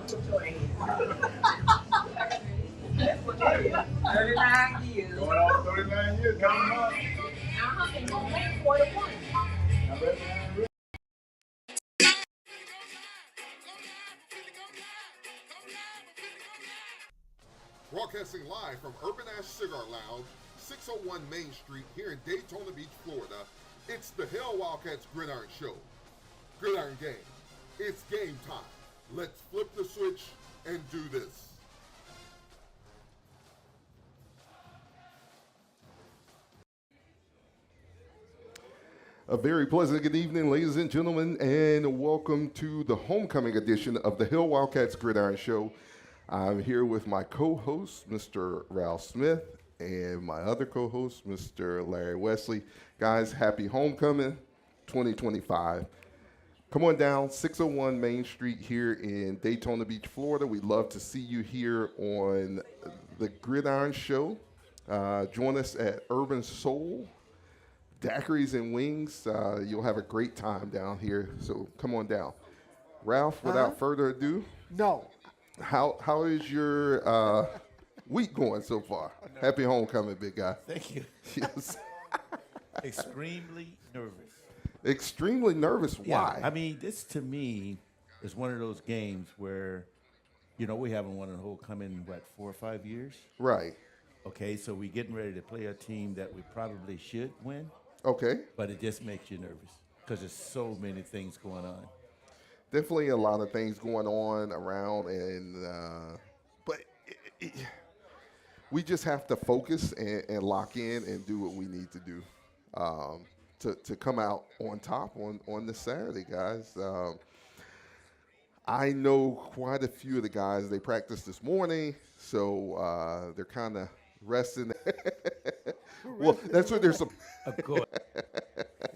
Put your age. That's what it is. 39 years. Going on 39 years, coming up. And you're 41. Now, that's not Broadcasting live from Urban Cigar Lounge, 601 Main Street here in Daytona Beach, Florida. It's the Hail Wildcats Gridiron Show. Gridiron Gang. It's game time. Let's flip the switch and do this. A very pleasant good evening, ladies and gentlemen, and welcome to the homecoming edition of the Hail Wildcats Gridiron Show. I'm here with my co-host, Mr. Ralph Smith, and my other co-host, Mr. Larry Wesley. Guys, happy homecoming 2025. Come on down, 601 Main Street here in Daytona Beach, Florida. We'd love to see you here on the Gridiron Show. Join us at Urban Soul Daiquiris and Wingz. You'll have a great time down here, so come on down. Ralph, without further ado. No. How is your week going so far? Happy homecoming, big guy. Thank you. Yes. Extremely nervous. Extremely nervous. Why? I mean, this to me is one of those games where, you know, we haven't won a homecoming in, 4 or 5 years? Right. Okay, so we're getting ready to play a team that we probably should win. Okay. But it just makes you nervous because there's so many things going on. Definitely a lot of things going on around, and but we just have to focus and lock in and do what we need to do to come out on top on this Saturday, guys. I know quite a few of the guys. They practiced this morning, so they're kind of resting. Well, that's what there's some. Good.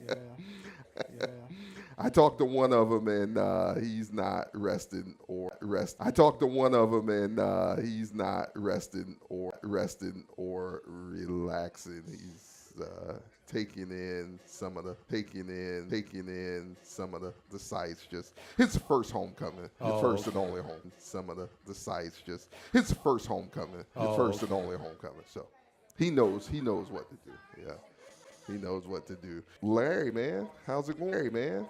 Yeah. I talked to one of them, and he's not resting or rest. I talked to one of them, and he's not resting or relaxing. He's taking in some of the sights. Just his first homecoming, his first and only home. Some of the sights. Just his first homecoming, his first and only homecoming. So he knows what to do. Yeah. He knows what to do. Larry, man, how's it going?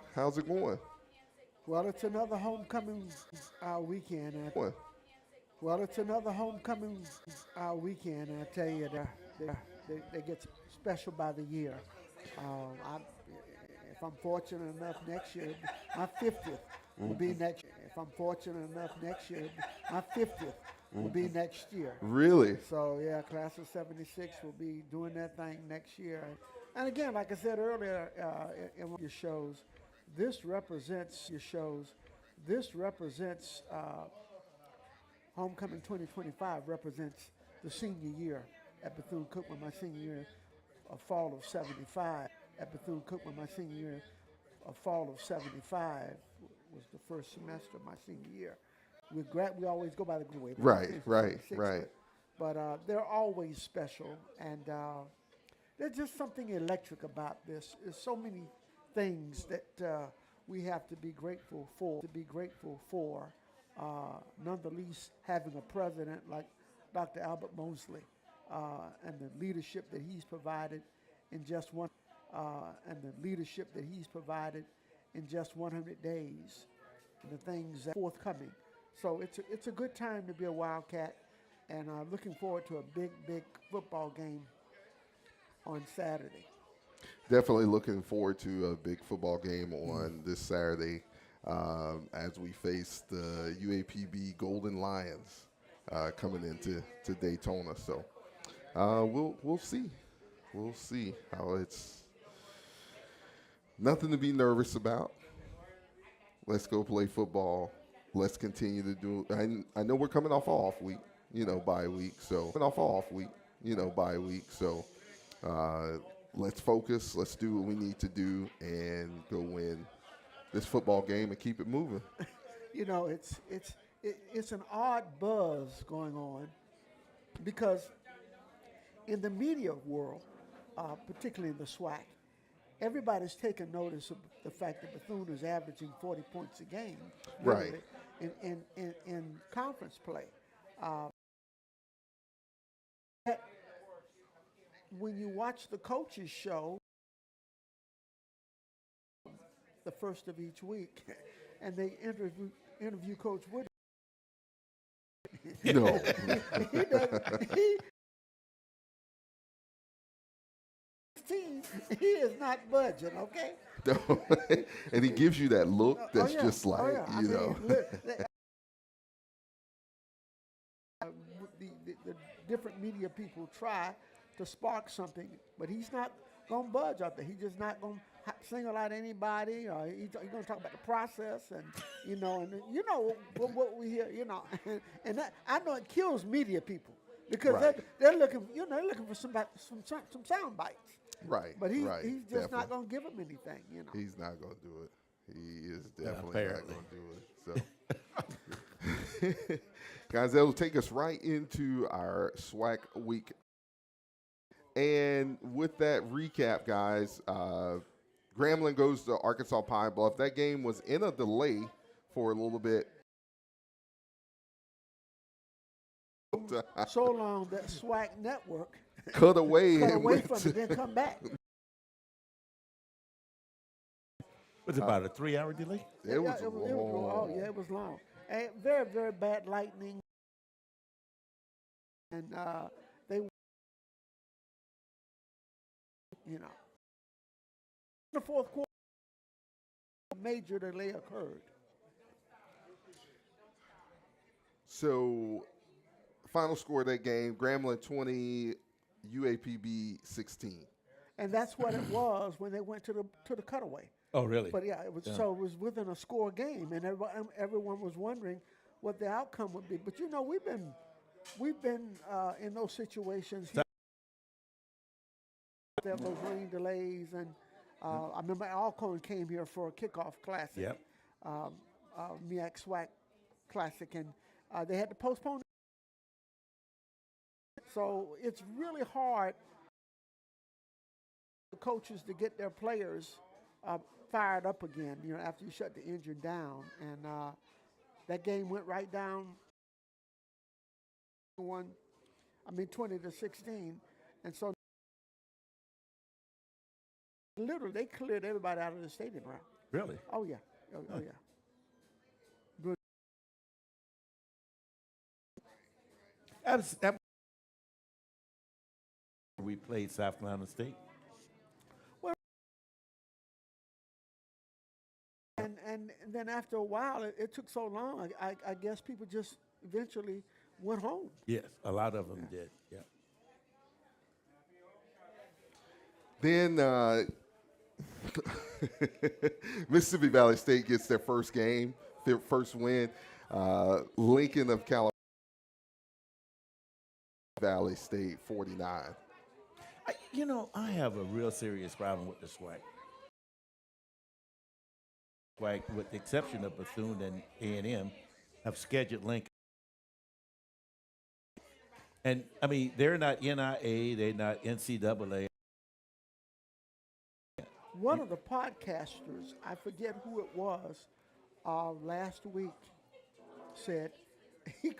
Well, it's another homecoming weekend. Well, it's another homecoming weekend. I tell you, they get special by the year. If I'm fortunate enough next year, my 50th will be next year. If I'm fortunate enough next year, my 50th will be next year. Really? So, yeah, class of 76 will be doing that thing next year. And again, like I said earlier in one of your shows, this represents Homecoming 2025 represents the senior year at Bethune-Cookman, my senior year of fall of 75. At Bethune-Cookman, my senior year of fall of 75 was the first semester of my senior year. We always go by the grade. Right. But they're always special, and there's just something electric about this. There's so many things that we have to be grateful for. None the least having a president like Dr. Albert Mosley and the leadership that he's provided in just 100 days, and the things that are forthcoming. So it's a good time to be a Wildcat, and looking forward to a big football game on Saturday. Definitely looking forward to a big football game on this Saturday as we face the UAPB Golden Lions coming into Daytona. So we'll see. We'll see how it's nothing to be nervous about. Let's go play football. Let's continue to do. I know we're coming off off week, bye week. So bye week. So let's focus. Let's do what we need to do and go win this football game and keep it moving. It's an odd buzz going on because in the media world, particularly in the SWAC, everybody's taken notice of the fact that Bethune is averaging 40 points a game, Right. literally, in conference play. But when you watch the coaches show, the first of each week, and they interview Coach Wood. No. He is not budging, okay? No. And he gives you that look that's yeah. just like, I you mean, know. The different media people try to spark something, but he's not going to budge up there. He's just not going to single out anybody, or he's going to talk about the process, and what we hear, and that, I know it kills media people because Right. they're looking, they're looking for some sound bites. Right. But he's right, just not definitely. going to give them anything, He's not going to do it. He is definitely not apparently. going to do it. So, guys, that will take us right into our SWAC week. And with that recap, guys, Grambling goes to Arkansas Pine Bluff. That game was in a delay for a little bit. So long that SWAC network Cut away. cut and away went from to- it, then come back. Was it about a 3-hour delay? It was it was long. oh yeah, it was long. And very, very bad lightning. And they, in the fourth quarter, a major delay occurred. So, final score of that game, Grambling 20, UAPB 16. And that's what it was when they went to the cutaway. Oh, really? But yeah, it was so it was within a score game, and everyone was wondering what the outcome would be. But we've been in those situations. There those rain delays, and I remember Alcorn came here for a kickoff classic. Yep. MEAC SWAC classic, and they had to postpone it. So it's really hard for coaches to get their players fired up again, after you shut the engine down. And that game went right down 20 to 16. And so literally they cleared everybody out of the stadium round. Really? Oh, yeah. Oh, yeah. Good. That we played South Carolina State. And then after a while, it took so long, I guess people just eventually went home. Yes, a lot of them did. Yeah. Then Mississippi Valley State gets their first game, their first win. Lincoln of California, Valley State 49. I have a real serious problem with the SWAC. SWAC, with the exception of Bethune and A&M, have scheduled Lincoln. And, I mean, they're not NIA, they're not NCAA. One of the podcasters, I forget who it was, last week said he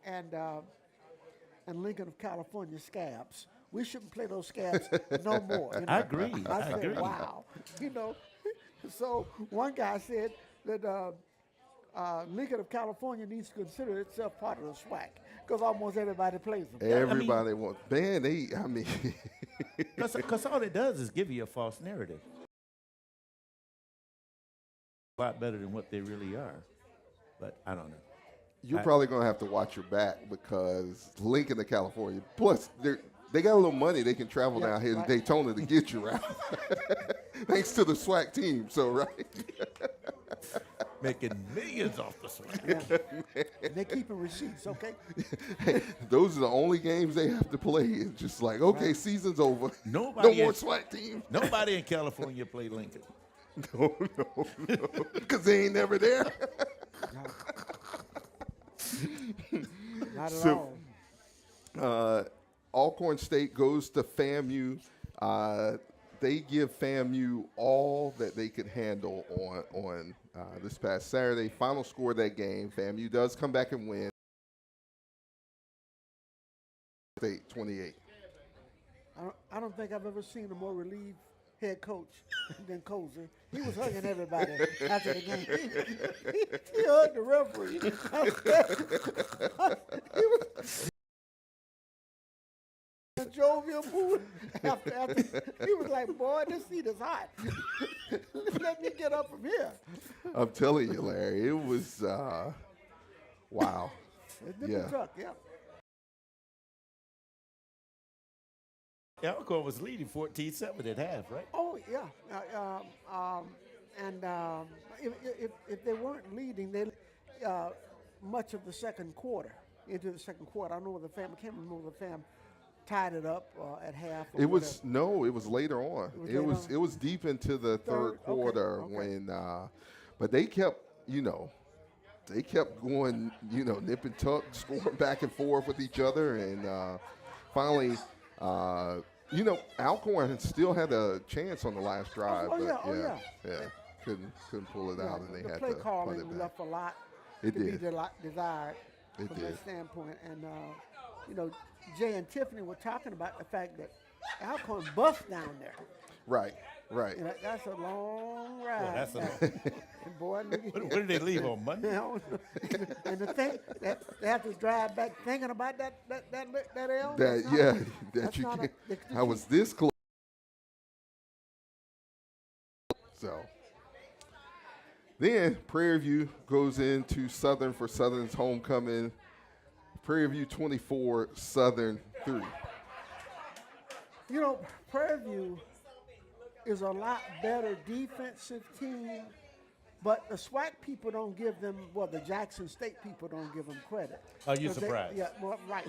and Lincoln of California scabs. We shouldn't play those scabs no more. I agree. I I said, agree. wow. So one guy said that Lincoln of California needs to consider itself part of the SWAC because almost everybody plays them. Everybody wants. Man, Because all it does is give you a false narrative. A lot better than what they really are. But I don't know. You're probably going to have to watch your back because Lincoln to California, plus they got a little money. They can travel down here to Daytona to get you around. Thanks to the SWAC team, so right. Making millions off the SWAC. Yeah. They're keeping receipts, okay? Those are the only games they have to play. It's just like, okay, season's over. No more SWAC teams. Nobody in California played Lincoln. No, because they ain't never there. Not at all. Alcorn State goes to FAMU. They give FAMU all that they could handle on this past Saturday. Final score of that game, FAMU does come back and win. State 28. I don't think I've ever seen a more relieved head coach than Cozy. He was hugging everybody after the game. He hugged the referee. He was jovial mood after. He was like, boy, this seat is hot. Let me get up from here. I'm telling you, Larry, it was wow. Yeah. Truck, yeah. Alcorn was leading 14-7 at half, right? Oh, yeah. If they weren't leading, they much of the second quarter, into the second quarter. I know the fam, I can't remember the fam tied it up at half. It was later on. It was deep into the third quarter when, but they kept going, nip and tuck, scoring back and forth with each other, and finally. Alcorn still had a chance on the last drive, couldn't pull it out, and they had to play punt calling it back. left a lot It to did. be desired It from did. that standpoint. And Jay and Tiffany were talking about the fact that Alcorn bust down there. Right. That's a long ride. Well, and boy, what did they leave on Monday? and the thing that they have to drive back thinking about that L. I was this close. So then Prairie View goes into Southern for Southern's homecoming. Prairie View 24, Southern 3. Prairie View is a lot better defensive team, but the SWAC people don't give them, the Jackson State people don't give them credit. Are you surprised? Right.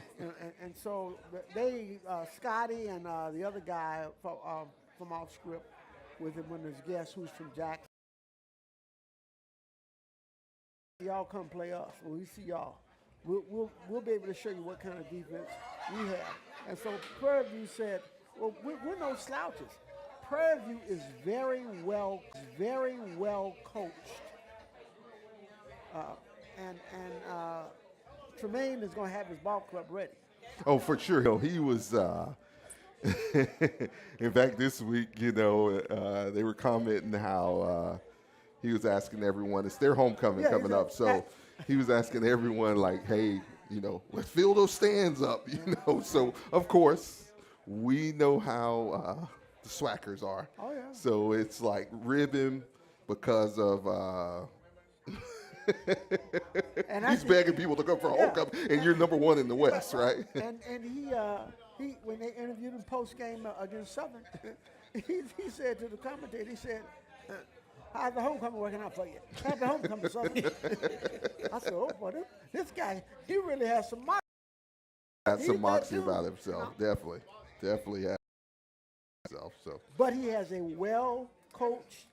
and so they, Scotty and the other guy from off script with him when there's guests who's from Jackson. Y'all come play us. When we see y'all, we'll be able to show you what kind of defense we have. And so Prairie View said, well, we're no slouches. Prairie View is very well coached, and Tremaine is going to have his ball club ready. Oh, for sure. He was. In fact, this week, they were commenting how he was asking everyone. It's their homecoming coming up, so he was asking everyone like, "Hey, let's fill those stands up." So of course we know how. The Swackers are. Oh, yeah. So it's like ribbon because of he's begging people to come for homecoming, and you're number one in the West, right? And he when they interviewed him post game against Southern, he said to the commentator, he said, "How's the homecoming working out for you? Happy homecoming, Southern." I said, "Oh, boy, this guy, he really has some moxie." Has some moxie about himself, definitely has. So. But he has a well-coached,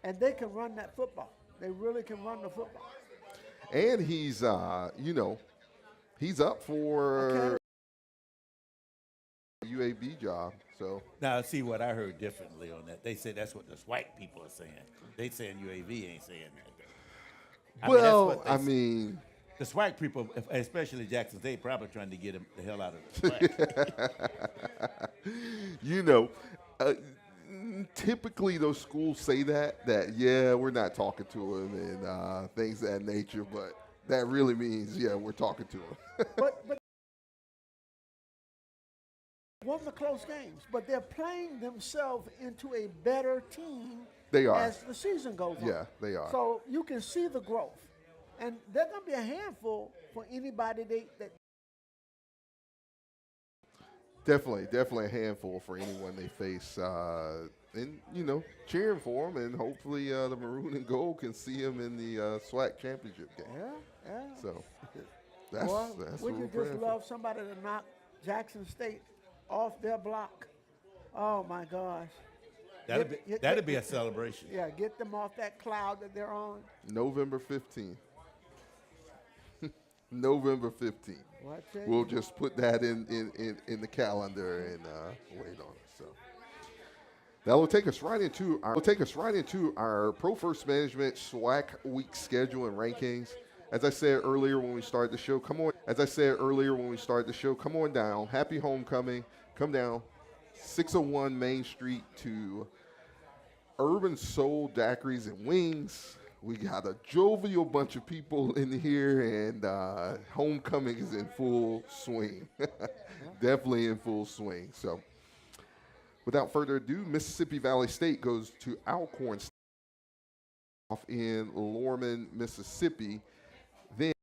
and they can run that football. They really can run the football. And he's, he's up for UAB job. So now, see what I heard differently on that. They said that's what the SWAC people are saying. They saying UAB ain't saying that. The SWAC people, especially Jackson State, probably trying to get him the hell out of the SWAC. Typically those schools say that we're not talking to him and things of that nature, but that really means, we're talking to him. but won the close games, but they're playing themselves into a better team They are. as the season goes on. Yeah, they are. So you can see the growth. And they're going to be a handful for anybody that. Definitely a handful for anyone they face. And, cheering for them, and hopefully the Maroon and Gold can see them in the SWAC championship game. Yeah. So that's would what you we're just praying love somebody to knock Jackson State off their block? Oh, my gosh. That'd be a celebration. Yeah, get them off that cloud that they're on. November 15th. November 15th. Well, I tell We'll you, just put that in the calendar and wait on it. So that will take us right into our Pro First Management SWAC week schedule and rankings. As I said earlier when we started the show, come on down. Happy homecoming. Come down 601 Main Street to Urban Soul Daiquiris and Wingz. We got a jovial bunch of people in here, and homecoming is in full swing. Definitely in full swing. So without further ado, Mississippi Valley State goes to Alcorn State off in Lorman, Mississippi. Then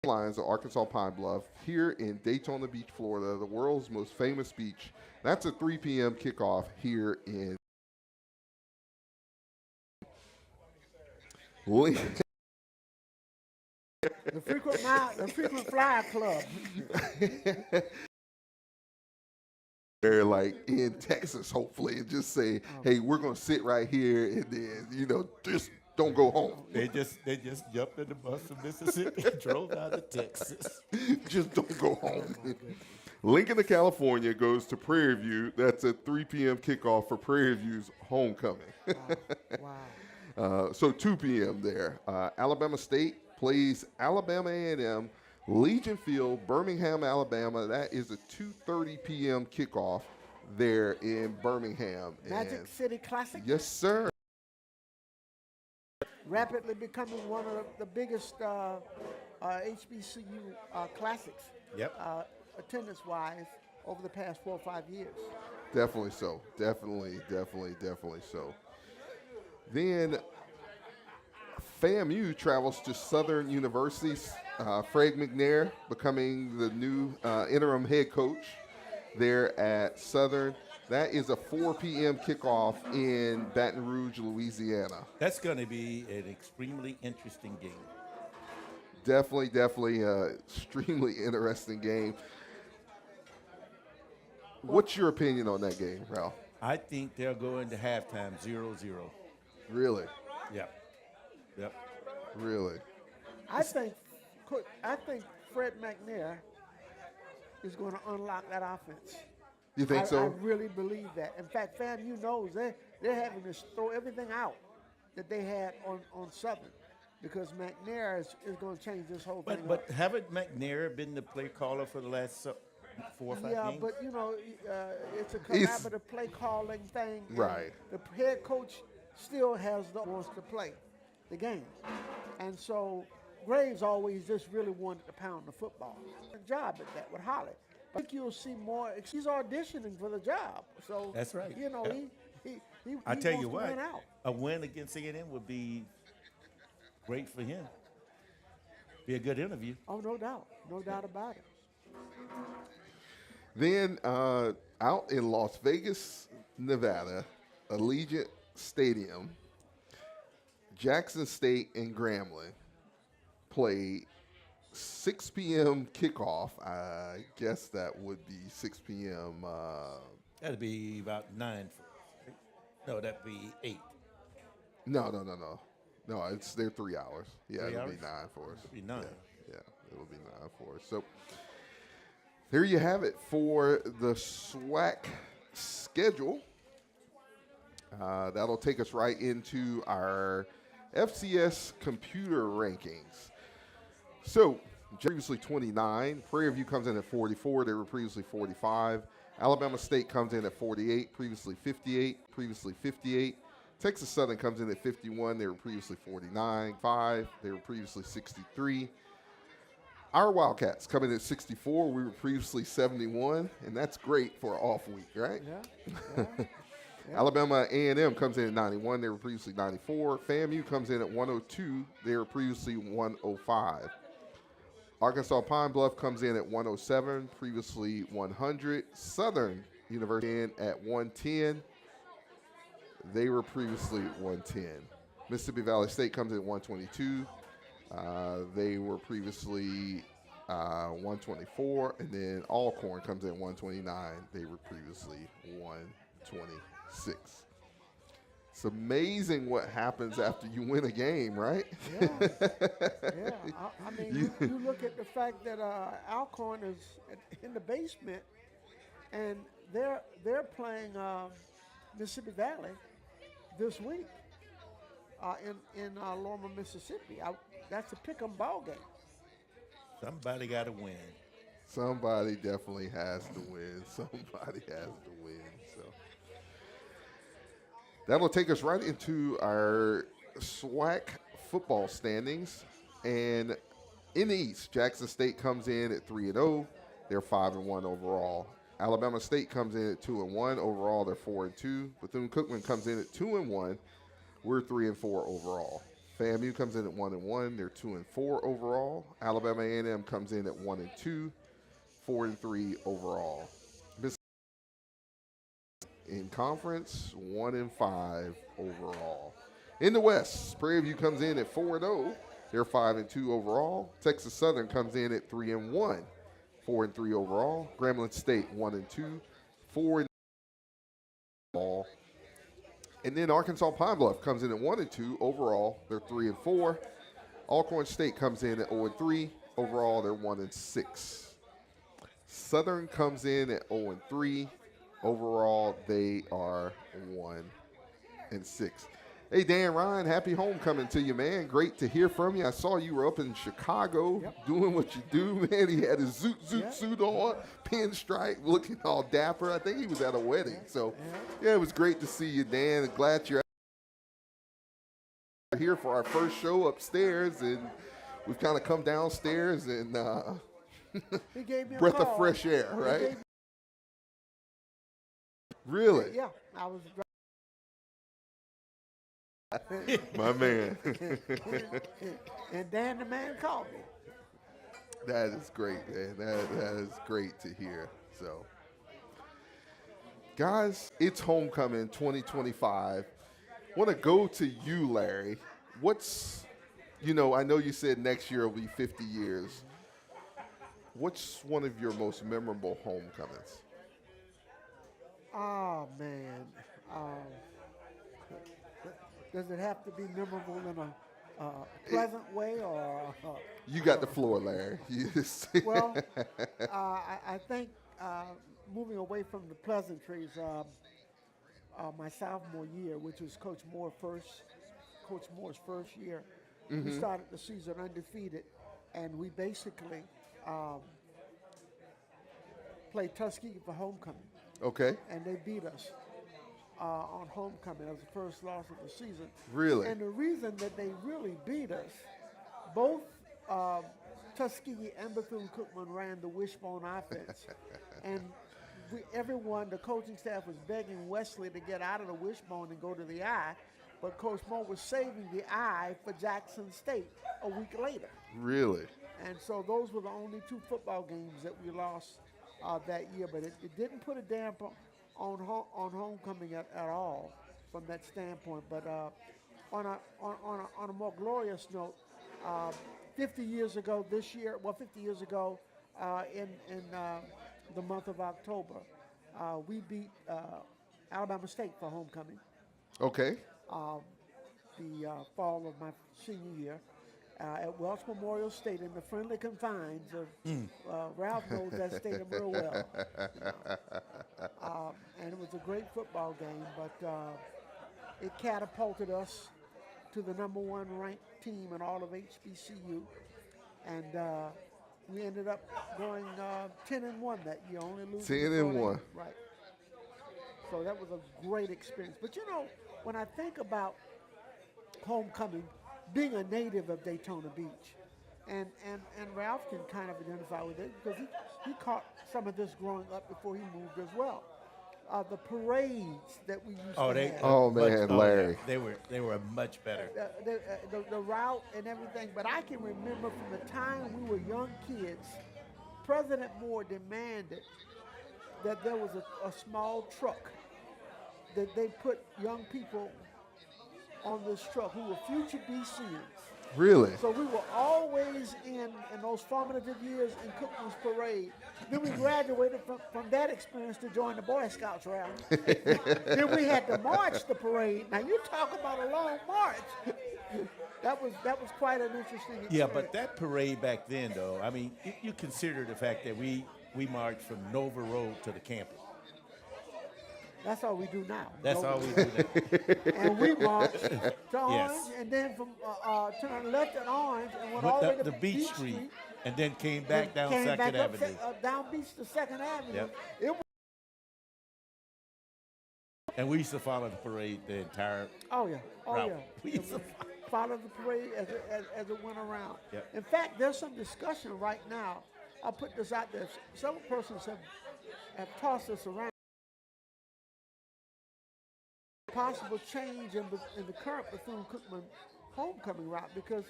lines of Arkansas Pine Bluff here in Daytona Beach, Florida, the world's most famous beach. That's a 3 p.m. kickoff here in the frequent flyer club. They're like in Texas, hopefully, and just say, hey, we're going to sit right here and then, just don't go home. They just jumped in the bus from Mississippi and drove out to Texas. Just don't go home. Lincoln to California goes to Prairie View. That's a 3 p.m. kickoff for Prairie View's homecoming. Wow. So 2 p.m. there. Alabama State plays Alabama A&M, Legion Field, Birmingham, Alabama. That is a 2:30 p.m. kickoff there in Birmingham. Magic City Classic. Yes, sir. Rapidly becoming one of the biggest HBCU classics. Yep. Attendance-wise over the past 4 or 5 years. Definitely so. Definitely so. Then FAMU travels to Southern University. Fred McNair becoming the new interim head coach there at Southern. That is a 4 p.m. kickoff in Baton Rouge, Louisiana. That's going to be an extremely interesting game. Definitely extremely interesting game. What's your opinion on that game, Ralph? I think they'll go into halftime 0-0. Really? Yep. Really? I think Fred McNair is going to unlock that offense. You think so? I really believe that. In fact, FAMU knows they're having to throw everything out that they had on Southern because McNair is going to change this whole thing. But haven't McNair been the play caller for the last 4 or 5 games? Yeah, but it's a collaborative play calling thing. Right. The head coach still wants to play the game, and so Graves always just really wanted to pound the football. Good job at that with Holly. But I think you'll see more. He's auditioning for the job, so That's right. He I tell you wants to what, win out. a win against A&M would be great for him. Be a good interview. Oh, no doubt about it. Then out in Las Vegas, Nevada, Allegiant Stadium, Jackson State and Grambling play 6 p.m. kickoff. I guess that would be 6 p.m. That'd be about 9 for us. No, that'd be 8. No, it's they're 3 hours. Yeah, 3 it'll hours? be 9 for us. It'll be 9. Yeah, it'll be 9 for us. So there you have it for the SWAC schedule. That'll take us right into our FCS computer rankings. So, previously 29. Prairie View comes in at 44. They were previously 45. Alabama State comes in at 48, previously 58. Texas Southern comes in at 51. They were previously 49. 5. They were previously 63. Our Wildcats come in at 64. We were previously 71, and that's great for an off week, right? Yeah. Alabama A&M comes in at 91. They were previously 94. FAMU comes in at 102. They were previously 105. Arkansas Pine Bluff comes in at 107, previously 100. Southern University in at 110. They were previously 110. Mississippi Valley State comes in at 122. They were previously 124. And then Alcorn comes in at 129. They were previously 126. It's amazing what happens after you win a game, right? Yeah. Yeah. I mean, you look at the fact that Alcorn is in the basement, and they're playing Mississippi Valley this week in Loma, Mississippi. That's a pick-em ball game. Somebody got to win. Somebody definitely has to win. Somebody has to win. So that'll take us right into our SWAC football standings. And in the East, Jackson State comes in at 3-0. They're 5-1 overall. Alabama State comes in at 2-1 overall. They're 4-2. Bethune-Cookman comes in at 2-1. We're 3-4 overall. FAMU comes in at 1-1. They're 2-4 overall. Alabama A&M comes in at 1-2, 4-3 overall. In conference, 1-5 overall. In the West, Prairie View comes in at 4-0. They're 5-2 overall. Texas Southern comes in at 3-1, 4-3 overall. Grambling State 1-2, 4-3 overall. And then Arkansas Pine Bluff comes in at 1-2 overall. They're 3-4. Alcorn State comes in at 0-3 overall. They're 1-6. Southern comes in at 0-3 overall. They are 1-6. Hey, Dan Ryan, happy homecoming to you, man. Great to hear from you. I saw you were up in Chicago doing what you do, man. He had his zoot suit on, pinstripe, looking all dapper. I think he was at a wedding. So, yeah, it was great to see you, Dan. Glad you're here for our first show upstairs, and we've kind of come downstairs and He gave me a breath call. of fresh air, right? Really? Yeah, I was. My man. And Dan the man called me. That is great, man. That is great to hear. So, guys, it's homecoming 2025. Want to go to you, Larry. What's, I know you said next year will be 50 years. What's one of your most memorable homecomings? Oh, man. Does it have to be memorable in a pleasant way or? You got the floor, Larry. Well, I think moving away from the pleasantries, my sophomore year, which was Coach Moore's first year, we started the season undefeated, and we basically played Tuskegee for homecoming. Okay. And they beat us on homecoming. That was the first loss of the season. Really? And the reason that they really beat us, both Tuskegee and Bethune-Cookman ran the wishbone offense. And everyone, the coaching staff was begging Wesley to get out of the wishbone and go to the eye, but Coach Moore was saving the eye for Jackson State a week later. Really? And so those were the only two football games that we lost that year, but it didn't put a damper on homecoming at all from that standpoint. But on a more glorious note, 50 years ago this year, 50 years ago in the month of October, we beat Alabama State for homecoming. Okay. The fall of my senior year. At Welch Memorial Stadium, the friendly confines of Ralph knows that stadium real well. And it was a great football game, but it catapulted us to the #1 ranked team in all of HBCU. And we ended up going 10-1 that year, only losing 10-1. Right. So that was a great experience. But when I think about homecoming, being a native of Daytona Beach, and Ralph can kind of identify with it because he caught some of this growing up before he moved as well. The parades that we used to have. Oh man, Larry. They were much better. The route and everything. But I can remember from the time we were young kids, President Moore demanded that there was a small truck that they put young people on this truck who were future BCUs. Really? So we were always in those formative years in Cookman's parade. Then we graduated from that experience to join the Boy Scouts rally. Then we had to march the parade. Now you talk about a long march. That was quite an interesting experience. Yeah, but that parade back then, though, I mean, you consider the fact that we marched from Nova Road to the campus. That's all we do now. That's all we do now. And we marched to Orange, Yes. and then from turned left at Orange and went all the way Went to up the Beach Street, and then came back down came Second back up Avenue. down Beach to Second Avenue. Yep. It was, And we used to follow the parade the entire oh route. yeah. We used to Follow the parade as it went around. Yep. In fact, there's some discussion right now. I'll put this out there. Several persons have tossed this around. Possible change in the current Bethune-Cookman homecoming route, because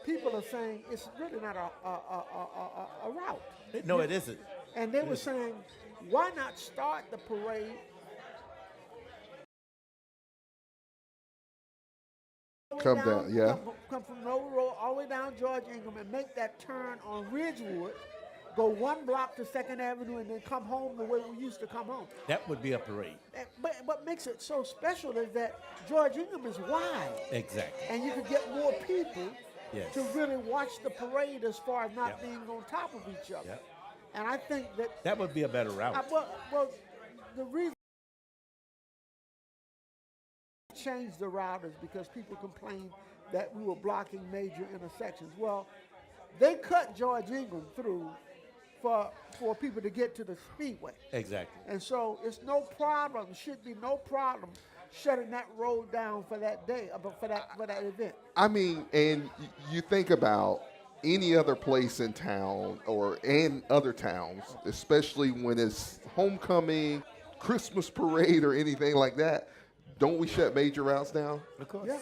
people are saying it's really not a route. No, it isn't. And they were saying, why not start the parade Come down, yeah. Come from Nova Road all the way down George Ingram and make that turn on Ridgewood, go one block to Second Avenue, and then come home the way we used to come home. That would be a parade. But what makes it so special is that George Ingram is wide. Exactly. And you could get more people Yes. to really watch the parade as far as not Yep. being on top of each other. Yep. And I think that, That would be a better route. well, the reason changed the route is because people complained that we were blocking major intersections. Well, they cut George Ingram through for people to get to the speedway. Exactly. And so it's no problem, should be no problem shutting that road down for that day, for that event. I mean, and you think about any other place in town or in other towns, especially when it's homecoming, Christmas parade, or anything like that. Don't we shut major routes down? Of course. Yeah,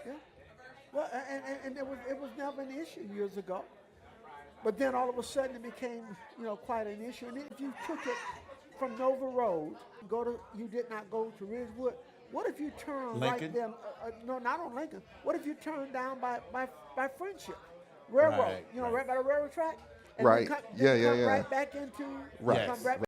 yeah. Well, and it was never an issue years ago, but then all of a sudden it became, quite an issue. And if you took it from Nova Road, you did not go to Ridgewood. What if you turn Lincoln? right there? No, not on Lincoln. What if you turn down by Friendship Railroad? Right, right by the railroad track. And Right. Then Yeah. Right back into. Right. Come right